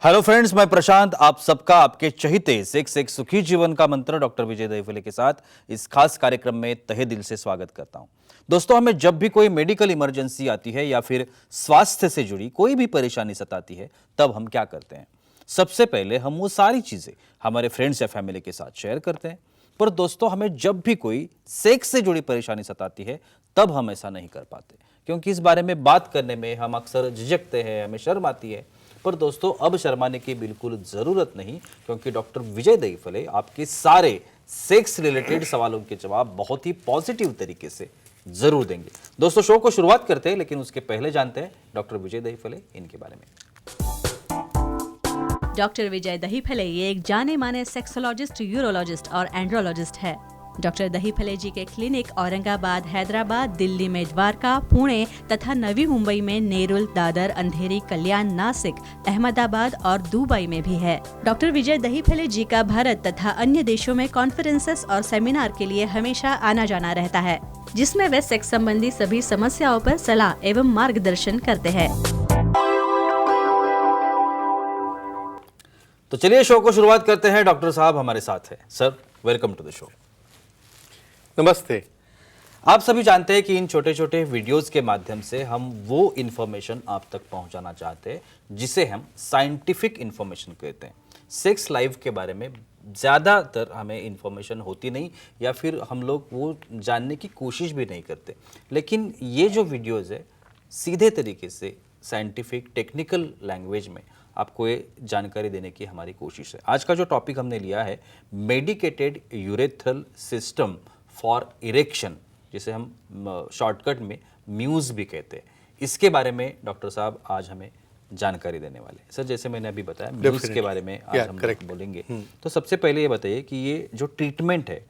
Hello friends, मैं प्रशांत आप सबका आपके चहीते सेक्स एक सुखी जीवन का मंत्र डॉक्टर विजय दहीफले के साथ इस खास कार्यक्रम में तहे दिल से स्वागत करता हूं। दोस्तों, हमें जब भी कोई मेडिकल इमरजेंसी आती है या फिर स्वास्थ्य से जुड़ी कोई भी परेशानी सताती है, तब हम क्या करते हैं? सबसे पहले हम वो सारी चीजें हमारे फ्रेंड्स या फैमिली के साथ शेयर करते हैं। पर दोस्तों, हमें जब भी कोई सेक्स से जुड़ी परेशानी सताती है, तब हम ऐसा नहीं कर पाते, क्योंकि इस बारे में बात करने में हम अक्सर झिझकते हैं, हमें शर्म आती है। पर दोस्तों, अब शर्माने की बिल्कुल जरूरत नहीं, क्योंकि डॉक्टर विजय दहीफले आपके सारे सेक्स रिलेटेड सवालों के जवाब बहुत ही पॉजिटिव तरीके से जरूर देंगे। दोस्तों, शो को शुरुआत करते हैं, लेकिन उसके पहले जानते हैं डॉक्टर विजय दहीफले इनके बारे में। डॉक्टर विजय दहीफले ये एक जाने माने सेक्सोलॉजिस्ट, यूरोलॉजिस्ट और एंड्रोलॉजिस्ट है। डॉक्टर दहीफले जी के क्लिनिक औरंगाबाद, हैदराबाद, दिल्ली में द्वारका, पुणे तथा नवी मुंबई में नेरुल, दादर, अंधेरी, कल्याण, नासिक, अहमदाबाद और दुबई में भी है। डॉक्टर विजय दहीफले जी का भारत तथा अन्य देशों में कॉन्फ्रेंसेस और सेमिनार के लिए हमेशा आना जाना रहता है, जिसमें वे सेक्स संबंधी सभी समस्याओं पर सलाह एवं मार्गदर्शन करते हैं। तो चलिए शो को शुरुआत करते हैं। डॉक्टर साहब हमारे साथ है। Sir, welcome to the show. नमस्ते। आप सभी जानते हैं कि इन छोटे छोटे वीडियोस के माध्यम से हम वो इन्फॉर्मेशन आप तक पहुंचाना चाहते हैं जिसे हम साइंटिफिक इन्फॉर्मेशन कहते हैं। सेक्स लाइफ के बारे में ज़्यादातर हमें इन्फॉर्मेशन होती नहीं, या फिर हम लोग वो जानने की कोशिश भी नहीं करते। लेकिन ये जो वीडियोज़ है, सीधे तरीके से साइंटिफिक टेक्निकल लैंग्वेज में आपको ये जानकारी देने की हमारी कोशिश है। आज का जो टॉपिक हमने लिया है, medicated urethral system for erection, जिसे हम शॉर्टकट में म्यूज भी कहते हैं। इसके बारे में डॉक्टर साहब आज हमें जानकारी देने वाले हैं। सर, जैसे मैंने अभी बताया, म्यूज के बारे में आज हम बोलेंगे। तो सबसे पहले ये बताइए कि ये जो ट्रीटमेंट है,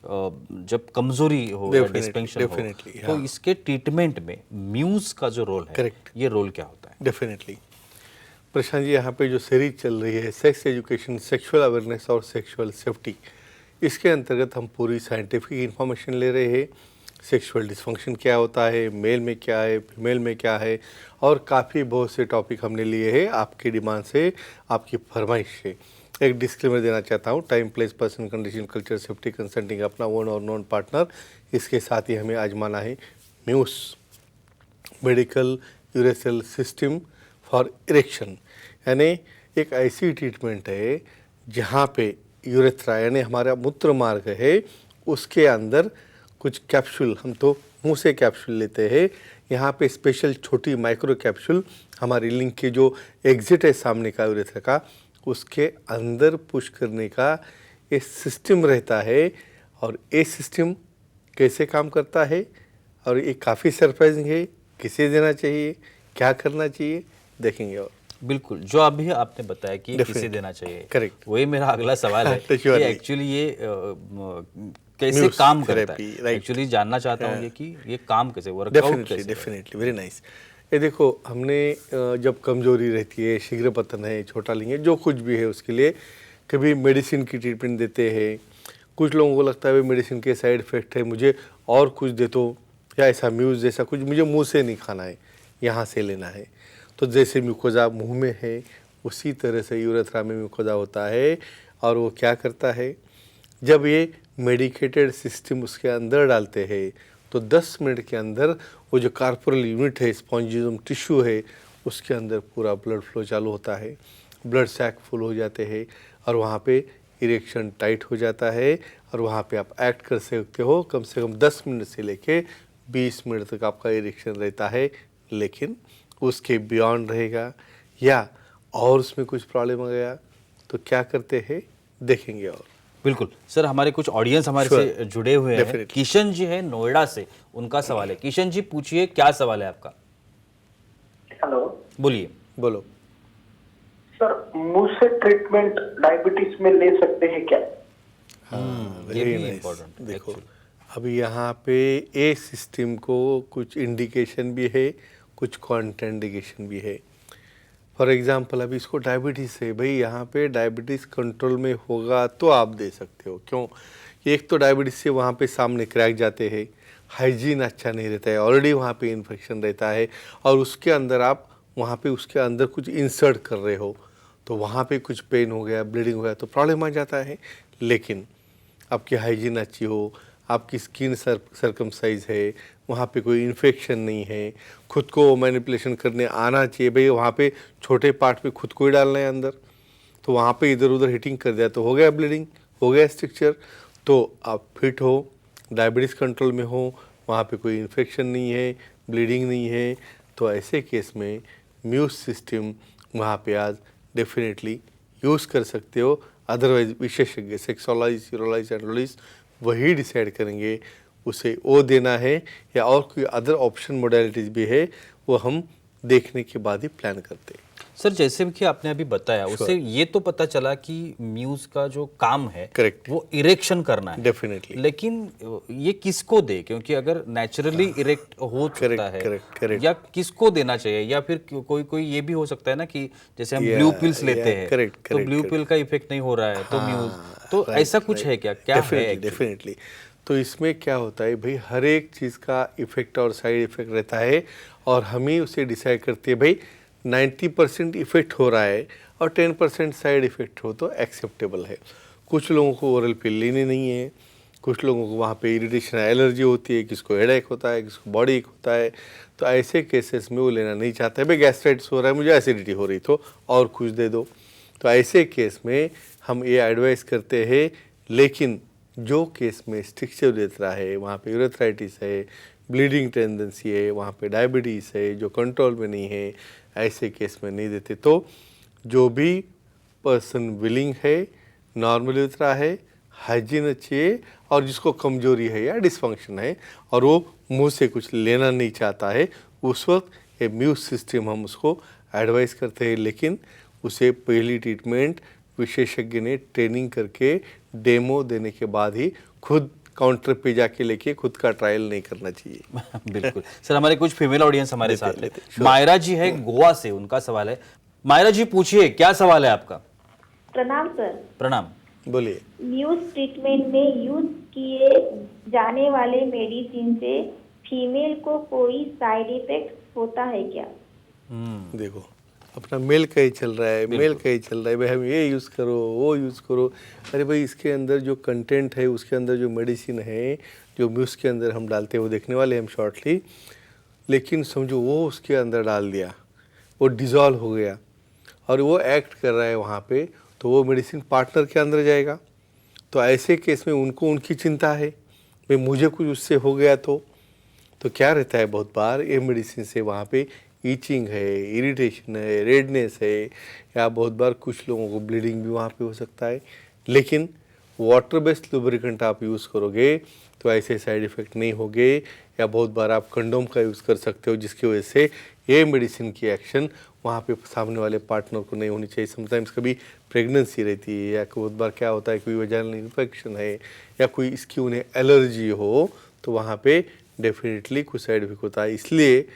जब कमजोरी हो या डिस्फंक्शन हो, तो इसके ट्रीटमेंट में म्यूज का जो रोल है, ये रोल क्या होता है? डेफिनेटली प्रशांत जी, यहाँ पे जो सीरीज चल रही है सेक्स एजुकेशन, सेक्सुअल अवेयरनेस और सेक्सुअल सेफ्टी, इसके अंतर्गत हम पूरी साइंटिफिक इंफॉर्मेशन ले रहे हैं। सेक्सुअल डिस्फंक्शन क्या होता है, मेल में क्या है, फीमेल में क्या है, और काफ़ी बहुत से टॉपिक हमने लिए हैं आपकी डिमांड से, आपकी फरमाइश से। एक डिस्क्लेमर देना चाहता हूँ, time, place, person, condition, culture, safety, consulting अपना ओन और नॉन पार्टनर। इसके साथ ही हमें आजमाना है MUSE, medical urethral system for erection, यानी एक ऐसी ट्रीटमेंट है जहाँ पे यूरेथ्रा यानी हमारा मूत्र मार्ग है, उसके अंदर कुछ कैप्सूल, हम तो मुंह से कैप्सूल लेते हैं, यहाँ पे स्पेशल छोटी माइक्रो कैप्सूल हमारी लिंग के जो एग्जिट है सामने का यूरेथ्रा का, उसके अंदर पुश करने का ये सिस्टम रहता है। और ये सिस्टम कैसे काम करता है, और ये काफ़ी सरप्राइजिंग है। किसे देना चाहिए, क्या करना चाहिए, देखेंगे। और बिल्कुल, जो अभी आपने बताया कि किसे देना चाहिए, करेक्ट, वही मेरा अगला सवाल है कि एक्चुअली ये कैसे काम करता है। एक्चुअली जानना चाहता हूँ कि ये काम कैसे, वर्कआउट कैसे। Definitely, very nice. ये देखो, हमने जब कमजोरी रहती है, शीघ्र पतन है, छोटा लिंग है, जो कुछ भी है, उसके लिए कभी मेडिसिन की ट्रीटमेंट देते हैं। कुछ लोगों को लगता है मेडिसिन के साइड इफेक्ट है, मुझे और कुछ दे दो, या ऐसा म्यूज जैसा कुछ मुझे मुँह से नहीं खाना है, यहाँ से लेना है। तो जैसे म्यूकोजा मुंह में है, उसी तरह से यूरेथ्रा में म्यूकोजा होता है। और वो क्या करता है, जब ये मेडिकेटेड सिस्टम उसके अंदर डालते हैं, तो 10 मिनट के अंदर वो जो कार्पोरल यूनिट है, स्पॉन्जिज्म टिश्यू है, उसके अंदर पूरा ब्लड फ्लो चालू होता है, ब्लड सैक फुल हो जाते हैं, और वहाँ पे इरेक्शन टाइट हो जाता है। और वहाँ पे आप एक्ट कर सकते हो। कम से कम 10 मिनट से लेके 20 मिनट तक आपका इरेक्शन रहता है। लेकिन उसके बियॉन्ड रहेगा या और उसमें कुछ प्रॉब्लम आ गया तो क्या करते हैं, देखेंगे। और बिल्कुल सर, हमारे कुछ ऑडियंस हमारे से जुड़े हुए हैं। किशन जी है नोएडा से, उनका सवाल है। किशन जी, पूछिए, क्या सवाल है आपका? हेलो, बोलिए। बोलो सर, मुंह से ट्रीटमेंट डायबिटीज में ले सकते हैं क्या? ये भी इम्पोर्टेंट। देखो, अभी यहाँ पे ए सिस्टम को कुछ इंडिकेशन भी है, कुछ कॉन्ट्राइंडिकेशन भी है। फॉर एग्जांपल, अभी इसको डायबिटीज़ है, भाई यहाँ पे डायबिटीज़ कंट्रोल में होगा तो आप दे सकते हो। क्यों? एक तो डायबिटीज़ से वहाँ पे सामने क्रैक जाते हैं, हाइजीन अच्छा नहीं रहता है, ऑलरेडी वहाँ पे इन्फेक्शन रहता है, और उसके अंदर आप वहाँ पे उसके अंदर कुछ इंसर्ट कर रहे हो, तो वहाँ पे कुछ पेन हो गया, ब्लीडिंग हो गया तो प्रॉब्लम आ जाता है। लेकिन आपकी हाइजीन अच्छी हो, आपकी स्किन सर्कमसाइज है, वहाँ पे कोई इन्फेक्शन नहीं है, खुद को मैनिपुलेशन करने आना चाहिए। भाई वहाँ पे छोटे पार्ट पे खुद को ही डालना है अंदर, तो वहाँ पे इधर उधर हीटिंग कर दिया तो हो गया ब्लीडिंग, हो गया स्ट्रक्चर। तो आप फिट हो, डायबिटीज़ कंट्रोल में हो, वहाँ पे कोई इन्फेक्शन नहीं है, ब्लीडिंग नहीं है, तो ऐसे केस में म्यूस सिस्टम वहाँ पे आज डेफिनेटली यूज़ कर सकते हो। अदरवाइज विशेषज्ञ सेक्सोलॉजिस्ट, यूरोलॉजिस्ट, एंड्रोलॉजिस्ट वही डिसाइड करेंगे उसे वो देना है या और कोई अदर ऑप्शन मोडेलिटीज़ भी है, वो हम देखने के बाद ही प्लान करते हैं। सर जैसे कि आपने अभी बताया उससे ये तो पता चला कि म्यूज का जो काम है Correct. वो इरेक्शन करना है डेफिनेटली। लेकिन ये किसको दे, क्योंकि अगर नेचुरली इरेक्ट हो सकता है correct. या किसको देना चाहिए, या फिर कोई कोई ये भी हो सकता है ना कि जैसे हम ब्लू पिल्स लेते हैं तो ब्लू पिल का इफेक्ट नहीं हो रहा है तो म्यूज, तो ऐसा कुछ है क्या है? डेफिनेटली। तो इसमें क्या होता है भाई, हर एक चीज़ का इफेक्ट और साइड इफेक्ट रहता है और हम ही उसे डिसाइड करते हैं। भाई 90% इफेक्ट हो रहा है और 10% साइड इफेक्ट हो तो एक्सेप्टेबल है। कुछ लोगों को ओरल पिल लेनी नहीं है, कुछ लोगों को वहाँ पे इरिटेशन एलर्जी होती है, किसको हेडेक होता है, किसको बॉडी एक होता है, तो ऐसे केसेस में वो लेना नहीं चाहता है। भाई गैस्ट्राइटिस हो रहा है, मुझे एसिडिटी हो रही तो और कुछ दे दो, तो ऐसे केस में हम ये एडवाइस करते हैं। लेकिन जो केस में स्ट्रक्चर देख रहा है, वहाँ पे यूरेथ्राइटिस है, ब्लीडिंग टेंडेंसी है, वहाँ पे डायबिटीज़ है जो कंट्रोल में नहीं है, ऐसे केस में नहीं देते। तो जो भी पर्सन विलिंग है, नॉर्मल उतरा है, हाइजीन अच्छी है और जिसको कमजोरी है या डिसफंक्शन है और वो मुंह से कुछ लेना नहीं चाहता है, उस वक्त ये म्यूस सिस्टम हम उसको एडवाइस करते हैं। लेकिन उसे पहली ट्रीटमेंट विशेषज्ञ ने ट्रेनिंग करके डेमो देने के बाद ही खुद काउंटर पे जाके लेके खुद का ट्रायल नहीं करना चाहिए। बिल्कुल सर, हमारे कुछ फीमेल ऑडियंस हमारे साथ है। मायरा जी है गोवा से, उनका सवाल है। मायरा जी पूछिए, क्या सवाल है आपका? प्रणाम सर। प्रणाम, बोलिए। म्यूज ट्रीटमेंट में यूज किए जाने वाले मेडिसिन से फीमेल को कोई साइड इफेक्ट होता है क्या? देखो अपना मेल का ही चल रहा है, मेल का ही चल रहा है, भाई हम ये यूज़ करो, वो यूज़ करो। अरे भाई इसके अंदर जो कंटेंट है, उसके अंदर जो मेडिसिन है, जो म्यूस के अंदर हम डालते हैं वो देखने वाले हम शॉर्टली। लेकिन समझो वो उसके अंदर डाल दिया, वो डिज़ोल्व हो गया और वो एक्ट कर रहा है वहाँ पे, तो वो मेडिसिन पार्टनर के अंदर जाएगा। तो ऐसे केस में उनको उनकी चिंता है, भाई मुझे कुछ उससे हो गया तो क्या रहता है, बहुत बार ये मेडिसिन से वहाँ पे ईचिंग है, इरिटेशन है, रेडनेस है, या बहुत बार कुछ लोगों को ब्लीडिंग भी वहाँ पे हो सकता है। लेकिन वाटर बेस्ड लुब्रिकेंट आप यूज़ करोगे तो ऐसे साइड इफ़ेक्ट नहीं होंगे। या बहुत बार आप कंडोम का यूज़ कर सकते हो, जिसकी वजह से ये मेडिसिन की एक्शन वहाँ पे सामने वाले पार्टनर को नहीं होनी चाहिए। समटाइम्स कभी प्रेगनेंसी रहती है या बहुत बार क्या होता है, कोई वजाइनल इन्फेक्शन है या कोई इसकी उन्हें एलर्जी हो, तो वहाँ पे डेफिनेटली कुछ साइड इफेक्ट होता है। इसलिए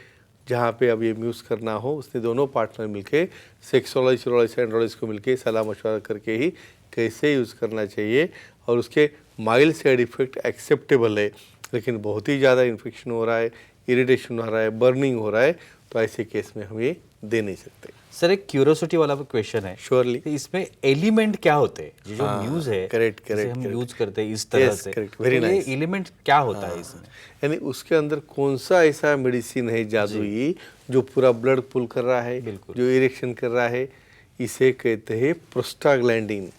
जहाँ पे अब ये म्यूज़ करना हो, उसने दोनों पार्टनर मिलके सेक्सोलॉजिस्ट, यूरोलॉजिस्ट, एंड्रोलॉजिस्ट को मिलके सलाह मशवरा करके ही कैसे यूज़ करना चाहिए। और उसके माइल्ड साइड इफेक्ट एक्सेप्टेबल है, लेकिन बहुत ही ज़्यादा इन्फेक्शन हो रहा है, इरिटेशन हो रहा है, बर्निंग हो रहा है, तो ऐसे केस में हम ये दे नहीं सकते। सर एक क्यूरियोसिटी वाला क्वेश्चन है। श्योरली। इसमें एलिमेंट क्या होते हैं? ये जो म्यूज है, करेक्ट हम यूज करते हैं इस तरह से, वेरी तो नाइस। ये एलिमेंट क्या होता है इसमें? यानी उसके अंदर कौन सा ऐसा मेडिसिन है जादुई जो पूरा ब्लड पुल कर रहा है, जो इरेक्शन कर रहा है, इसे कहते हैं प्रोस्टाग्लैंडिन।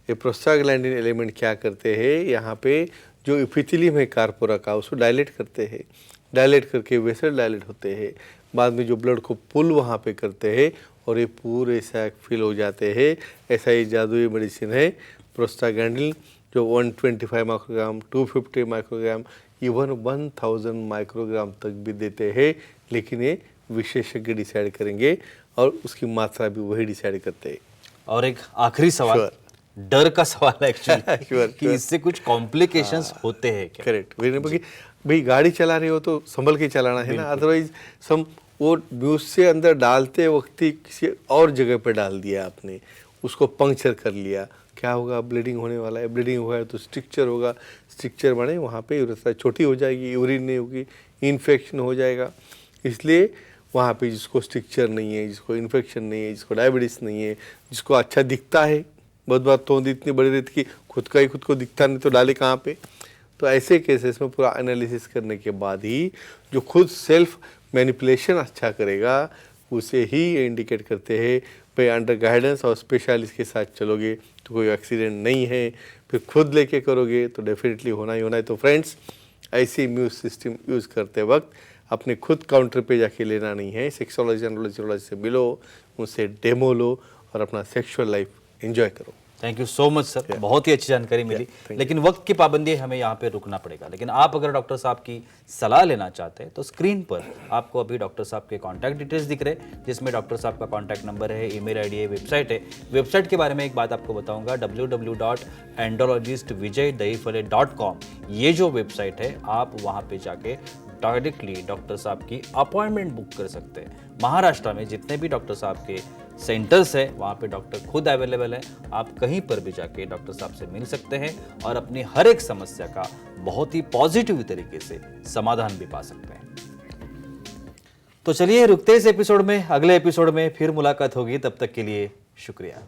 ये प्रोस्टाग्लैंडिन एलिमेंट क्या करते हैं, यहाँ पे जो इपिथेलियम है कार्पोरा का, उसको डायलेट करते हैं, डायलेट करके वेसल डायलेट होते हैं, बाद में जो ब्लड को पुल वहाँ पे करते हैं और ये पूरे सैक फिल हो जाते हैं। ऐसा ही जादुई मेडिसिन है प्रोस्टाग्लैंडिन, जो 125 माइक्रोग्राम, 250 माइक्रोग्राम, इवन 1000 माइक्रोग्राम तक भी देते हैं। लेकिन ये विशेषज्ञ डिसाइड करेंगे और उसकी मात्रा भी वही डिसाइड करते हैं। और एक आखिरी सवाल, डर का सवाल है एक्चुअली Sure, कि इससे कुछ कॉम्प्लिकेशंस होते हैं क्या? करेक्ट। भाई गाड़ी चला रहे हो तो संभल के चलाना है ना, अदरवाइज वो म्यूज से अंदर डालते वक्त ही किसी और जगह पे डाल दिया आपने, उसको पंक्चर कर लिया, क्या होगा, ब्लीडिंग होने वाला है। ब्लीडिंग होगा तो स्ट्रक्चर होगा, स्ट्रक्चर बने वहाँ पे यूरेथ्रा छोटी हो जाएगी, यूरिन नहीं होगी, इन्फेक्शन हो जाएगा। इसलिए वहाँ पे जिसको स्ट्रिक्चर नहीं है, जिसको इन्फेक्शन नहीं है, जिसको डायबिटीज़ नहीं है, जिसको अच्छा दिखता है, बहुत बार तोंद इतनी बड़ी रहती कि खुद का ही खुद को दिखता नहीं तो डाले कहाँ पे। तो ऐसे केसेस में पूरा एनालिसिस करने के बाद ही जो खुद सेल्फ मैनिपुलेशन अच्छा करेगा उसे ही ये इंडिकेट करते हैं भाई अंडर गाइडेंस और स्पेशलिस्ट के साथ चलोगे तो कोई एक्सीडेंट नहीं है, फिर खुद लेके करोगे तो डेफिनेटली होना ही होना है। तो फ्रेंड्स, ऐसी इम्यून सिस्टम यूज़ करते वक्त अपने खुद काउंटर पे जाके लेना नहीं है, सेक्सोलॉजी एंड्रोलॉजी से मिलो, उनसे डेमो लो और अपना सेक्सुअल लाइफ एंजॉय करो। Thank you so much sir, बहुत ही अच्छी जानकारी मिली। लेकिन वक्त की पाबंदी हमें यहाँ पे रुकना पड़ेगा। लेकिन आप अगर डॉक्टर साहब की सलाह लेना चाहते हैं तो स्क्रीन पर आपको अभी डॉक्टर साहब के कॉन्टैक्ट डिटेल्स दिख रहे हैं, जिसमें डॉक्टर साहब का कॉन्टैक्ट नंबर है, ईमेल आईडी है, वेबसाइट है। वेबसाइट के बारे में एक बात आपको बताऊंगा, www.andrologistvijaydahifale.com। ये जो वेबसाइट है आप वहाँ पे जाके डायरेक्टली डॉक्टर साहब की अपॉइंटमेंट बुक कर सकते हैं। महाराष्ट्र में जितने भी डॉक्टर साहब के सेंटर्स है वहाँ पे डॉक्टर खुद अवेलेबल है। आप कहीं पर भी जाके डॉक्टर साहब से मिल सकते हैं और अपनी हर एक समस्या का बहुत ही पॉजिटिव तरीके से समाधान भी पा सकते हैं। तो चलिए रुकते इस एपिसोड में, अगले एपिसोड में फिर मुलाकात होगी। तब तक के लिए शुक्रिया।